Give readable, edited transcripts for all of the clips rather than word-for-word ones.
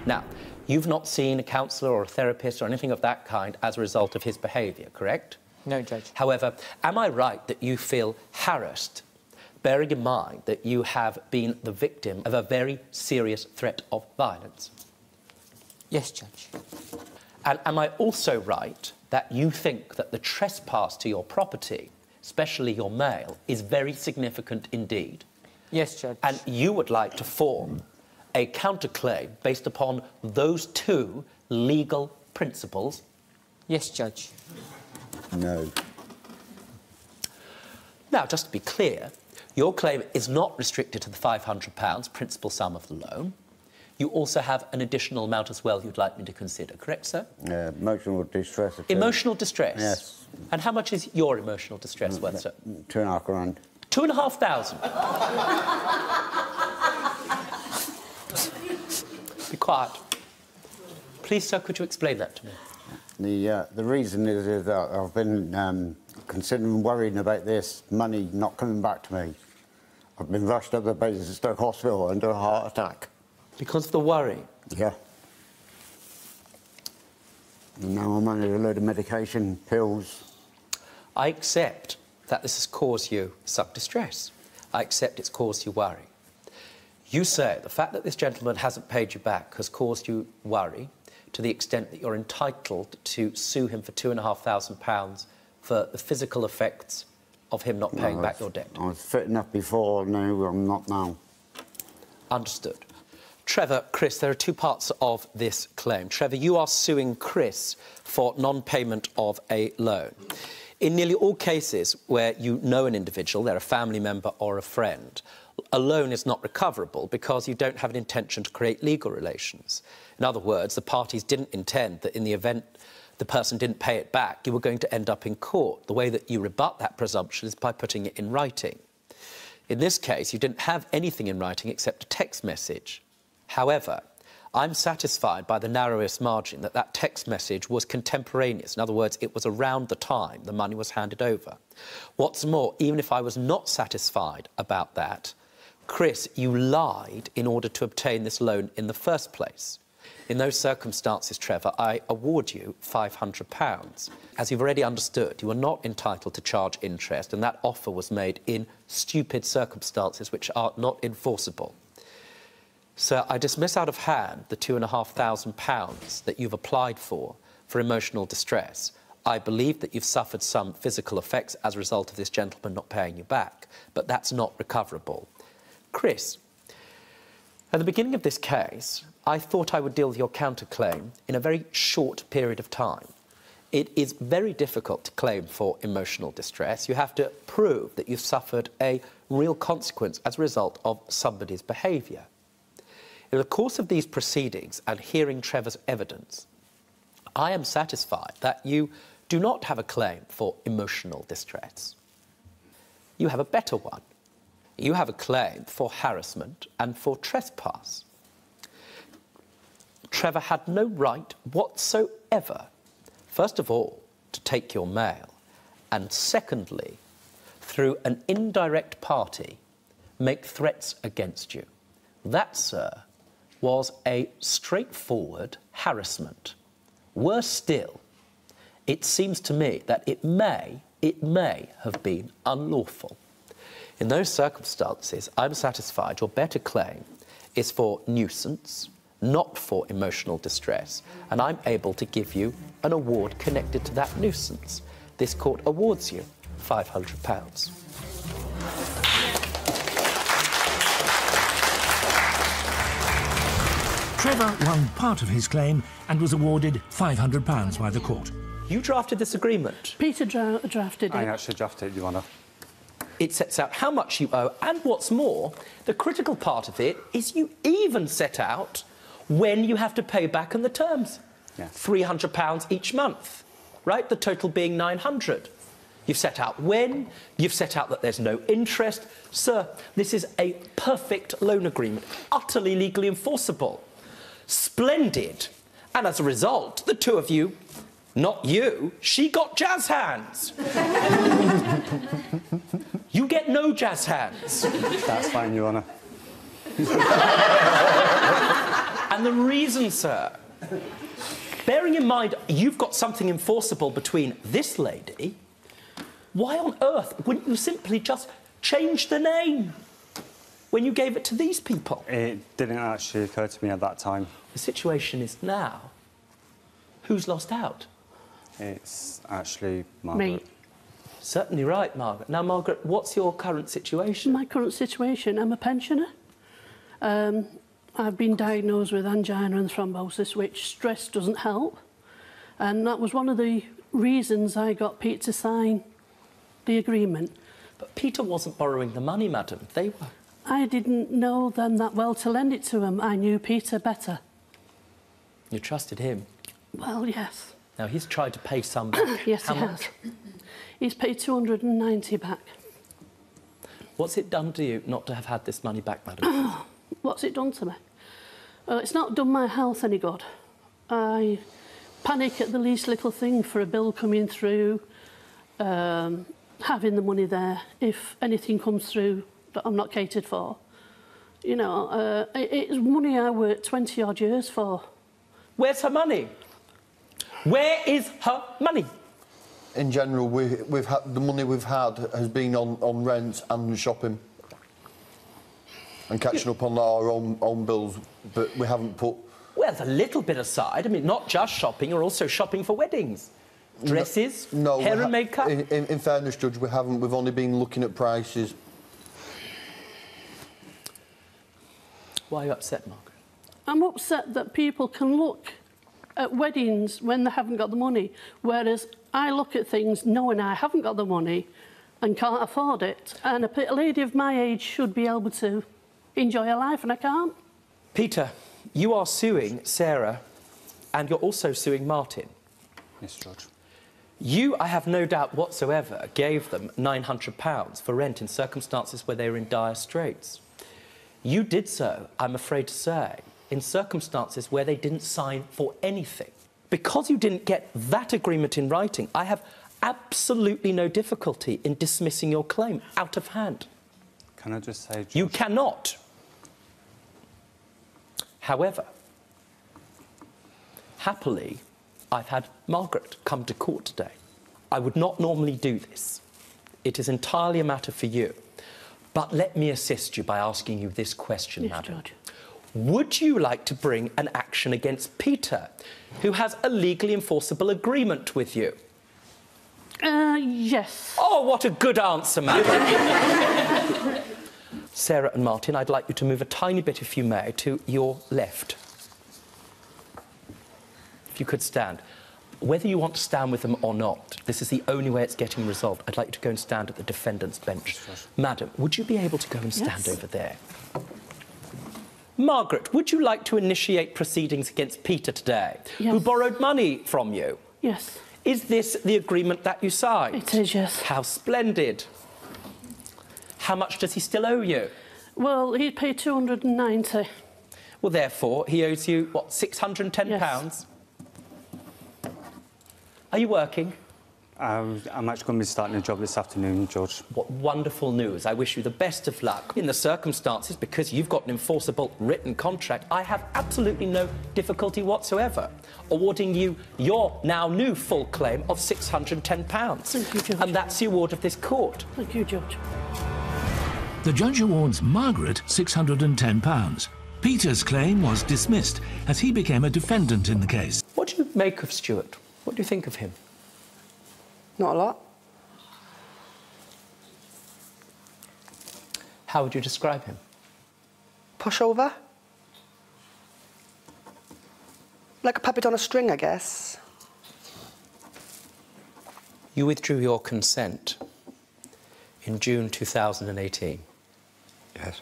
Now, you've not seen a counsellor or a therapist or anything of that kind as a result of his behaviour, correct? No, Judge. However, am I right that you feel harassed, bearing in mind that you have been the victim of a very serious threat of violence? Yes, Judge. And am I also right that you think that the trespass to your property, especially your mail, is very significant indeed? Yes, Judge. And you would like to form a counterclaim based upon those two legal principles? Yes, Judge. No. Now, just to be clear, your claim is not restricted to the £500 principal sum of the loan. You also have an additional amount as well you'd like me to consider, correct, sir? Emotional distress. Emotional distress? Yes. And how much is your emotional distress worth, sir? £2.5 grand. 2,500? Be quiet. Please, sir, could you explain that to me? The reason is that I've been considering worrying about this money not coming back to me. I've been rushed up to Basingstoke Hospital under a heart attack. Because of the worry? Yeah. And now I'm under a load of medication, pills. I accept that this has caused you some distress. I accept it's caused you worry. You say the fact that this gentleman hasn't paid you back has caused you worry to the extent that you're entitled to sue him for £2,500 for the physical effects of him not paying back your debt. I was fit enough before, no, I'm not now. Understood. Trevor, Chris, there are two parts of this claim. Trevor, you are suing Chris for non-payment of a loan. In nearly all cases where you know an individual, they're a family member or a friend, a loan is not recoverable because you don't have an intention to create legal relations. In other words, the parties didn't intend that in the event the person didn't pay it back, you were going to end up in court. The way that you rebut that presumption is by putting it in writing. In this case, you didn't have anything in writing except a text message. However, I'm satisfied by the narrowest margin that that text message was contemporaneous. In other words, it was around the time the money was handed over. What's more, even if I was not satisfied about that, Chris, you lied in order to obtain this loan in the first place. In those circumstances, Trevor, I award you £500. As you've already understood, you are not entitled to charge interest, and that offer was made in stupid circumstances which are not enforceable. Sir, I dismiss out of hand the £2,500 that you've applied for emotional distress. I believe that you've suffered some physical effects as a result of this gentleman not paying you back, but that's not recoverable. Chris, at the beginning of this case, I thought I would deal with your counterclaim in a very short period of time. It is very difficult to claim for emotional distress. You have to prove that you've suffered a real consequence as a result of somebody's behaviour. In the course of these proceedings and hearing Trevor's evidence, I am satisfied that you do not have a claim for emotional distress. You have a better one. You have a claim for harassment and for trespass. Trevor had no right whatsoever, first of all, to take your mail, and secondly, through an indirect party, make threats against you. That, sir, was a straightforward harassment. Worse still, it seems to me that it may have been unlawful. In those circumstances, I'm satisfied your better claim is for nuisance, not for emotional distress, and I'm able to give you an award connected to that nuisance. This court awards you £500. Trevor won part of his claim and was awarded £500 by the court. You drafted this agreement? Peter drafted it. I actually drafted it, Your Honour. It sets out how much you owe, and what's more, the critical part of it is you even set out when you have to pay back and the terms. Yeah. £300 each month, right? The total being £900. You've set out when, you've set out that there's no interest. Sir, this is a perfect loan agreement, utterly legally enforceable. Splendid. And as a result, the two of you, not you, she got jazz hands. You get no jazz hands. That's fine, Your Honour. And the reason, sir, bearing in mind you've got something enforceable between this lady, why on earth wouldn't you simply just change the name when you gave it to these people? It didn't actually occur to me at that time. The situation is now, who's lost out? It's actually Margaret. Me. Certainly right, Margaret. Now, Margaret, what's your current situation? My current situation, I'm a pensioner. I've been diagnosed with angina and thrombosis, which stress doesn't help. And that was one of the reasons I got Pete to sign the agreement. But Peter wasn't borrowing the money, madam. They were. I didn't know them that well to lend it to him. I knew Peter better. You trusted him? Well, yes. Now, he's tried to pay some back. Yes, How he much? has. He's paid 290 back. What's it done to you not to have had this money back, madam? What's it done to me? It's not done my health any good. I panic at the least little thing for a bill coming through, having the money there if anything comes through that I'm not catered for. You know, it's money I worked 20-odd years for. Where's her money? Where is her money? In general, we've had the money we've had has been on rent and shopping and catching up on our own bills, but we haven't put. Well, there's a little bit aside. I mean, not just shopping, you're also shopping for weddings. Dresses, No, hair and makeup. In fairness, Judge, we haven't. We've only been looking at prices. Why are you upset, Margaret? I'm upset that people can look at weddings when they haven't got the money, whereas I look at things knowing I haven't got the money and can't afford it. And a lady of my age should be able to enjoy her life, and I can't. Peter, you are suing Sarah and you're also suing Martin. Yes, Judge. You, I have no doubt whatsoever, gave them £900 for rent in circumstances where they were in dire straits. You did so, I'm afraid to say, in circumstances where they didn't sign for anything. Because you didn't get that agreement in writing, I have absolutely no difficulty in dismissing your claim out of hand. Can I just say, Judge? You cannot. However, happily, I've had Margaret come to court today. I would not normally do this. It is entirely a matter for you. But let me assist you by asking you this question, Yes, madam. Judge. Would you like to bring an action against Peter, who has a legally enforceable agreement with you? Yes. Oh, what a good answer, madam. Sarah and Martin, I'd like you to move a tiny bit, if you may, to your left. If you could stand. Whether you want to stand with them or not, this is the only way it's getting resolved. I'd like you to go and stand at the defendant's bench. Madam, would you be able to go and stand Yes. over there? Margaret, would you like to initiate proceedings against Peter today, Yes. who borrowed money from you? Yes. Is this the agreement that you signed? It is, yes. How splendid. How much does he still owe you? Well, he paid 290. Well, therefore, he owes you, what, £610? Yes. Are you working? I'm actually going to be starting a job this afternoon, Judge. What wonderful news. I wish you the best of luck. In the circumstances, because you've got an enforceable written contract, I have absolutely no difficulty whatsoever awarding you your now new full claim of £610. Thank you, Judge. And that's the award of this court. Thank you, Judge. The judge awards Margaret £610. Peter's claim was dismissed as he became a defendant in the case. What do you make of Stuart? What do you think of him? Not a lot. How would you describe him? Pushover. Like a puppet on a string, I guess. You withdrew your consent in June 2018. Yes.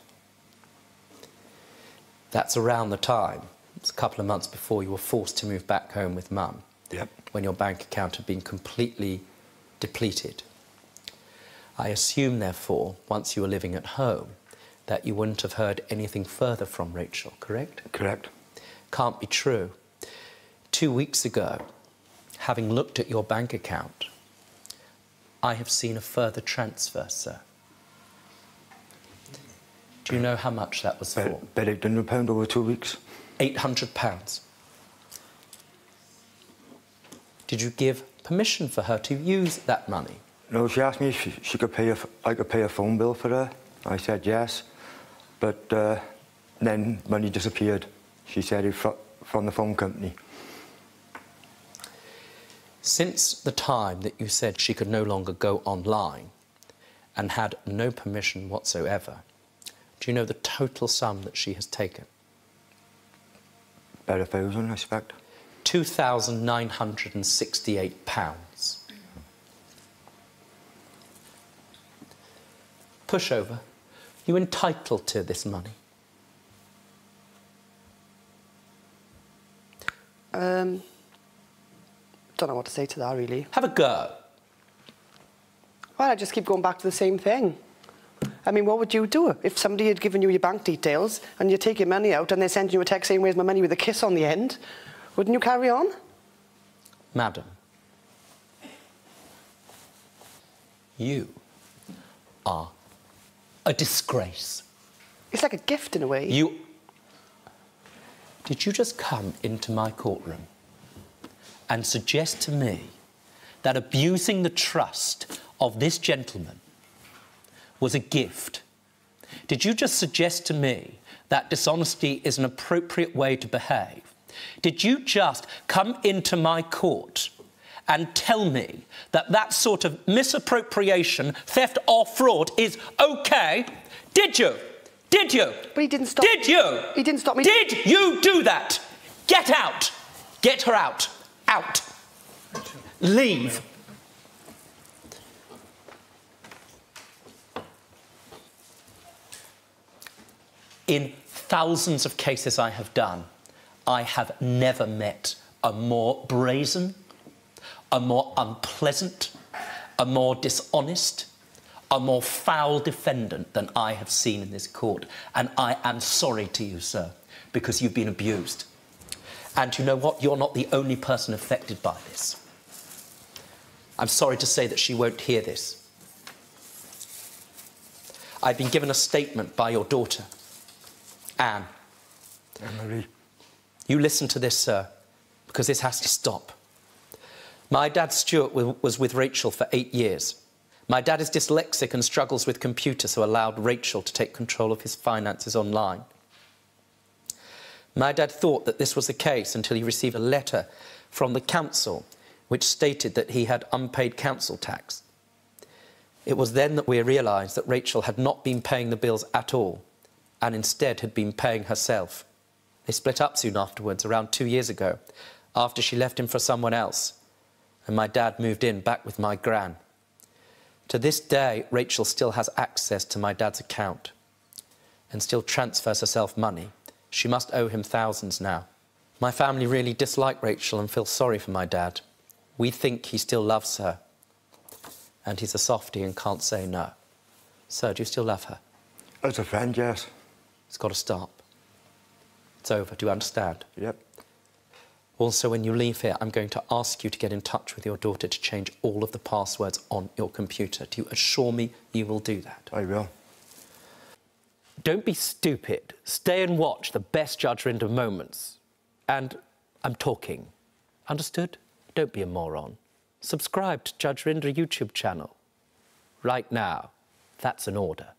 That's around the time, it's a couple of months before you were forced to move back home with Mum. Yep. When your bank account had been completely depleted. I assume, therefore, once you were living at home, that you wouldn't have heard anything further from Rachel, correct? Correct. Can't be true. 2 weeks ago, having looked at your bank account, I have seen a further transfer, sir. Do you know how much that was for? About £800 over 2 weeks. £800. Did you give permission for her to use that money? No, she asked me if she could pay I could pay a phone bill for her. I said yes, but then money disappeared. She said it from the phone company. Since the time that you said she could no longer go online and had no permission whatsoever, do you know the total sum that she has taken? About £1,000, I expect. £2,968. Pushover, you entitled to this money? Don't know what to say to that, really. Have a go. Well, I just keep going back to the same thing. I mean, what would you do if somebody had given you your bank details and you take your money out and they send you a text saying, "Where's my money?" with a kiss on the end? Wouldn't you carry on? Madam, you are a disgrace. It's like a gift in a way. Did you just come into my courtroom and suggest to me that abusing the trust of this gentleman was a gift? Did you just suggest to me that dishonesty is an appropriate way to behave? Did you just come into my court and tell me that that sort of misappropriation, theft or fraud is OK? Did you? Did you? But he didn't stop. Did you? He didn't stop me. Did you do that? Get out. Get her out. Out. Leave. In thousands of cases I have done, I have never met a more brazen, a more unpleasant, a more dishonest, a more foul defendant than I have seen in this court. And I am sorry to you, sir, because you've been abused. And you know what? You're not the only person affected by this. I'm sorry to say that she won't hear this. I've been given a statement by your daughter, Anne. Marie. You listen to this, sir, because this has to stop. My dad, Stuart, was with Rachel for 8 years. My dad is dyslexic and struggles with computers, so allowed Rachel to take control of his finances online. My dad thought that this was the case until he received a letter from the council which stated that he had unpaid council tax. It was then that we realised that Rachel had not been paying the bills at all and instead had been paying herself. They split up soon afterwards, around 2 years ago, after she left him for someone else, and my dad moved in back with my gran. To this day, Rachel still has access to my dad's account and still transfers herself money. She must owe him thousands now. My family really dislike Rachel and feel sorry for my dad. We think he still loves her, and he's a softie and can't say no. Sir, do you still love her? As a friend, yes. It's got to stop. It's over, do you understand? Yep. Also, when you leave here, I'm going to ask you to get in touch with your daughter to change all of the passwords on your computer. Do you assure me you will do that? I will. Don't be stupid. Stay and watch the best Judge Rinder moments. And I'm talking. Understood? Don't be a moron. Subscribe to Judge Rinder YouTube channel. Right now. That's an order.